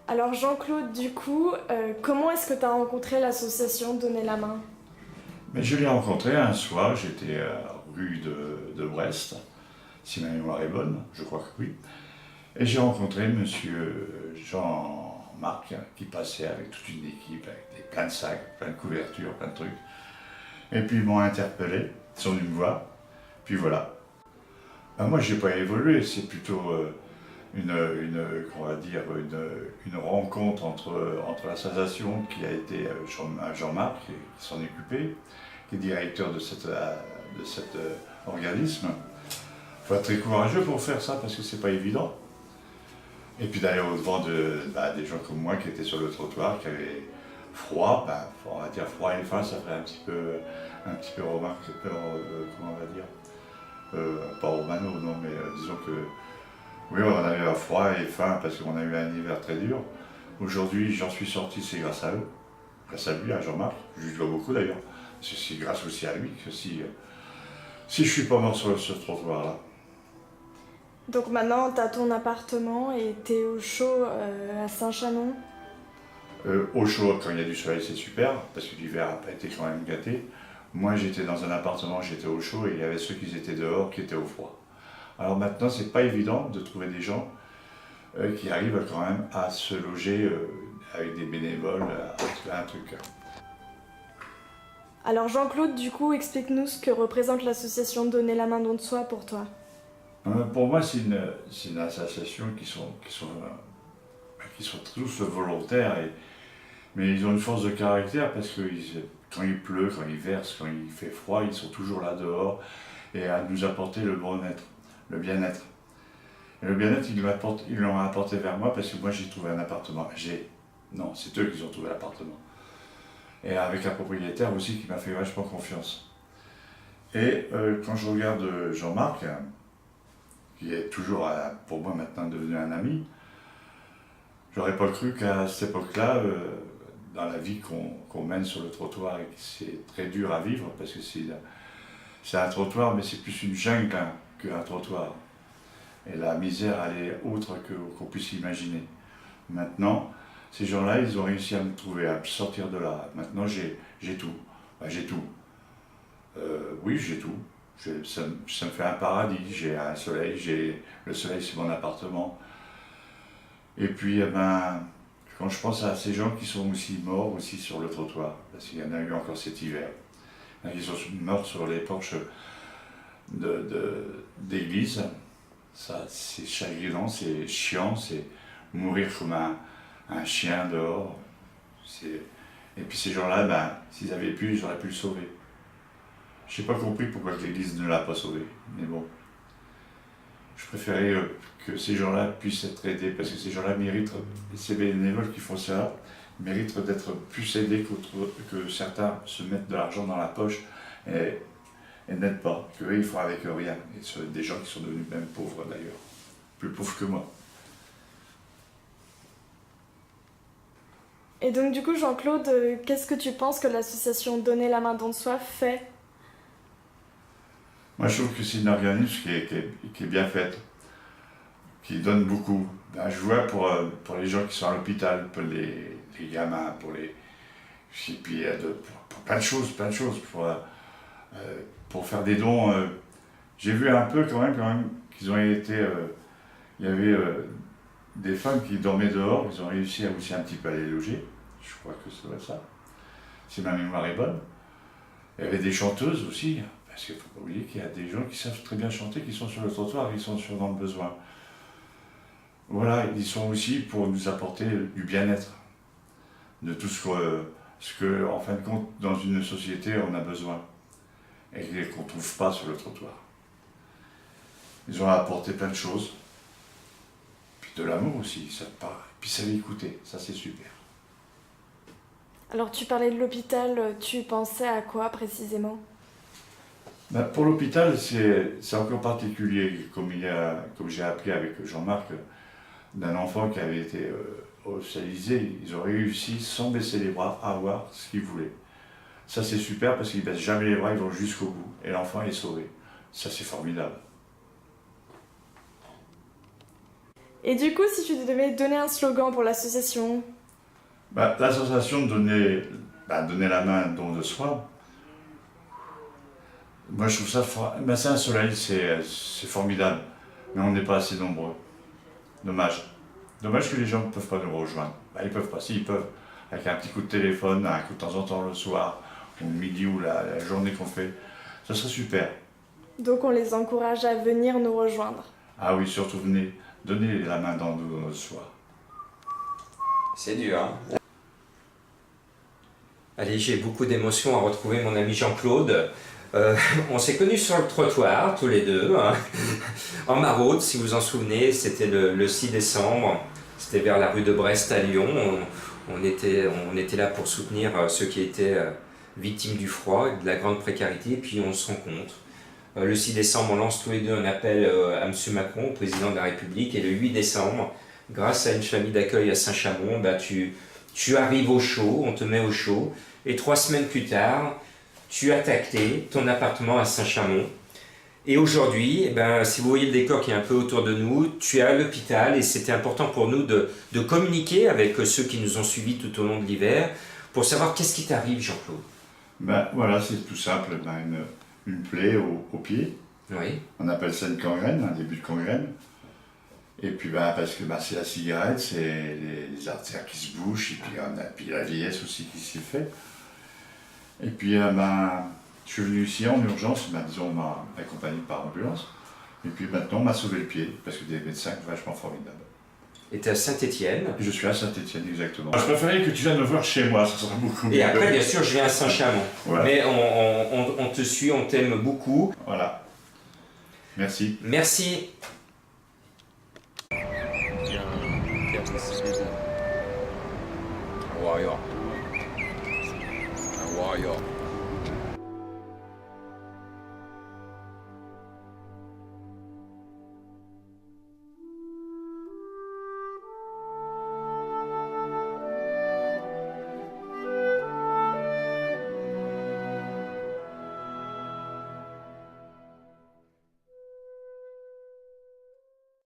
Alors Jean-Claude, du coup, comment est-ce que tu as rencontré l'association Donner la main? Mais je l'ai rencontré un soir, j'étais rue de Brest, si ma mémoire est bonne, je crois que oui. Et j'ai rencontré monsieur Jean-Marc qui passait avec toute une équipe, avec plein de sacs, plein de couvertures, plein de trucs. Et puis ils m'ont interpellé, ils sont venus me voir, puis voilà. Ben, moi, j'ai pas évolué, c'est plutôt qu'on va dire, une rencontre entre l'association qui a été Jean-Marc, qui s'en est occupé, qui est directeur de cet organisme. Il faut être très courageux pour faire ça parce que c'est pas évident. Et puis d'aller au-devant des gens comme moi qui étaient sur le trottoir, qui avaient froid, on va dire froid et faim, ça ferait un petit peu remarque, comment on va dire, pas romano, non, mais disons que oui, on avait froid et faim parce qu'on a eu un hiver très dur. Aujourd'hui, j'en suis sorti, c'est grâce à eux, grâce à lui, à Jean-Marc. Je lui dois beaucoup d'ailleurs. C'est grâce aussi à lui que si je suis pas mort sur ce trottoir-là. Donc maintenant, tu as ton appartement et tu es au chaud à Saint-Chanon. Au chaud, quand il y a du soleil, c'est super, parce que l'hiver n'a pas été quand même gâté. Moi, j'étais dans un appartement, j'étais au chaud, et il y avait ceux qui étaient dehors, qui étaient au froid. Alors maintenant, c'est pas évident de trouver des gens qui arrivent quand même à se loger avec des bénévoles, à trouver un truc. Alors Jean-Claude, du coup, explique-nous ce que représente l'association Donner la main don de soi pour toi. Pour moi, c'est une association qui sont tous volontaires, mais ils ont une force de caractère parce que quand il pleut, quand il verse, quand il fait froid, ils sont toujours là dehors et à nous apporter le bon-être, le bien-être. Et le bien-être, ils l'ont apporté vers moi parce que moi, j'ai trouvé un appartement. Non, c'est eux qui ont trouvé l'appartement. Et avec un propriétaire aussi qui m'a fait vachement confiance. Et quand je regarde Jean-Marc, qui est toujours pour moi maintenant devenu un ami, j'aurais pas cru qu'à cette époque-là, dans la vie qu'on mène sur le trottoir et que c'est très dur à vivre, parce que c'est un trottoir, mais c'est plus une jungle qu'un trottoir. Et la misère, elle est autre qu'on puisse imaginer. Maintenant, ces gens-là, ils ont réussi à me trouver, à me sortir de là. Maintenant, j'ai tout. J'ai tout. Oui, j'ai tout. Ça me fait un paradis. J'ai un soleil. Le soleil, c'est mon appartement. Et puis, quand je pense à ces gens qui sont aussi morts aussi sur le trottoir, parce qu'il y en a eu encore cet hiver, il y en a qui sont morts sur les porches d'église. Ça, c'est chagrinant, c'est chiant, c'est mourir comme un chien dehors. Et puis ces gens-là, s'ils avaient pu, ils auraient pu le sauver. Je n'ai pas compris pourquoi l'Église ne l'a pas sauvé, mais bon. Je préférais que ces gens-là puissent être aidés, parce que ces gens-là méritent, ces bénévoles qui font ça, méritent d'être plus aidés que certains se mettent de l'argent dans la poche et n'aident pas, qu'eux ils font avec eux rien. Et ce sont des gens qui sont devenus même pauvres d'ailleurs, plus pauvres que moi. Et donc du coup, Jean-Claude, qu'est-ce que tu penses que l'association Donner la main don de soi fait? Moi je trouve que c'est une organisme qui est bien faite, qui donne beaucoup. Je vois pour les gens qui sont à l'hôpital, pour les gamins, et puis pour plein de choses, pour faire des dons. J'ai vu un peu quand même qu'ils ont été. Il y avait des femmes qui dormaient dehors, ils ont réussi à aussi un petit peu à les loger. Je crois que ça doit être ça, si ma mémoire est bonne. Il y avait des chanteuses aussi, parce qu'il ne faut pas oublier qu'il y a des gens qui savent très bien chanter, qui sont sur le trottoir, ils sont dans le besoin. Voilà, ils sont aussi pour nous apporter du bien-être, de tout ce que, en fin de compte, dans une société, on a besoin, et qu'on ne trouve pas sur le trottoir. Ils ont apporté plein de choses, puis de l'amour aussi, ça part. Puis ça écouter, ça c'est super. Alors tu parlais de l'hôpital, tu pensais à quoi précisément? Pour l'hôpital, c'est encore particulier, comme j'ai appris avec Jean-Marc, d'un enfant qui avait été hospitalisé, ils ont réussi, sans baisser les bras, à avoir ce qu'ils voulaient. Ça c'est super parce qu'ils ne baissent jamais les bras, ils vont jusqu'au bout. Et l'enfant est sauvé. Ça c'est formidable. Et du coup, si tu devais donner un slogan pour l'association? La sensation de donner la main, un don de soi, moi je trouve ça Saint-Soleil, c'est formidable, mais on n'est pas assez nombreux. Dommage. Dommage que les gens ne peuvent pas nous rejoindre. Ils peuvent pas, si ils peuvent, avec un petit coup de téléphone, un coup de temps en temps le soir, ou le midi, ou la journée qu'on fait, ça serait super. Donc on les encourage à venir nous rejoindre. Ah oui, surtout venez, donnez la main dans notre soi. C'est dur, hein? Allez, j'ai beaucoup d'émotions à retrouver mon ami Jean-Claude. On s'est connus sur le trottoir, tous les deux, hein. En maraude, si vous en souvenez, c'était le 6 décembre. C'était vers la rue de Brest à Lyon. On était là pour soutenir ceux qui étaient victimes du froid et de la grande précarité, et puis on se rencontre. Le 6 décembre, on lance tous les deux un appel à M. Macron, président de la République, et le 8 décembre, grâce à une famille d'accueil à Saint-Chamond, tu arrives au chaud, on te met au chaud, et 3 semaines plus tard, tu as tacté ton appartement à Saint-Chamond. Et aujourd'hui, si vous voyez le décor qui est un peu autour de nous, tu es à l'hôpital, et c'était important pour nous de communiquer avec ceux qui nous ont suivis tout au long de l'hiver, pour savoir qu'est-ce qui t'arrive, Jean-Claude. Voilà, c'est tout simple, une plaie au pied. Oui. On appelle ça une gangrène, un début de gangrène. Et puis parce que c'est la cigarette, c'est les artères qui se bouchent, et puis la vieillesse aussi qui s'y fait. Et puis je suis venu ici en urgence, disons, on m'a accompagné par ambulance. Et puis maintenant on m'a sauvé le pied, parce que des médecins vachement formidables. Et tu es à Saint-Étienne. Je suis à Saint-Étienne, exactement. Je préférais que tu viennes me voir chez moi, ça serait beaucoup mieux. Et après, bien sûr, je viens à Saint-Chamond. Voilà. Mais on te suit, on t'aime beaucoup. Voilà. Merci. Merci. Un warrior. Un warrior.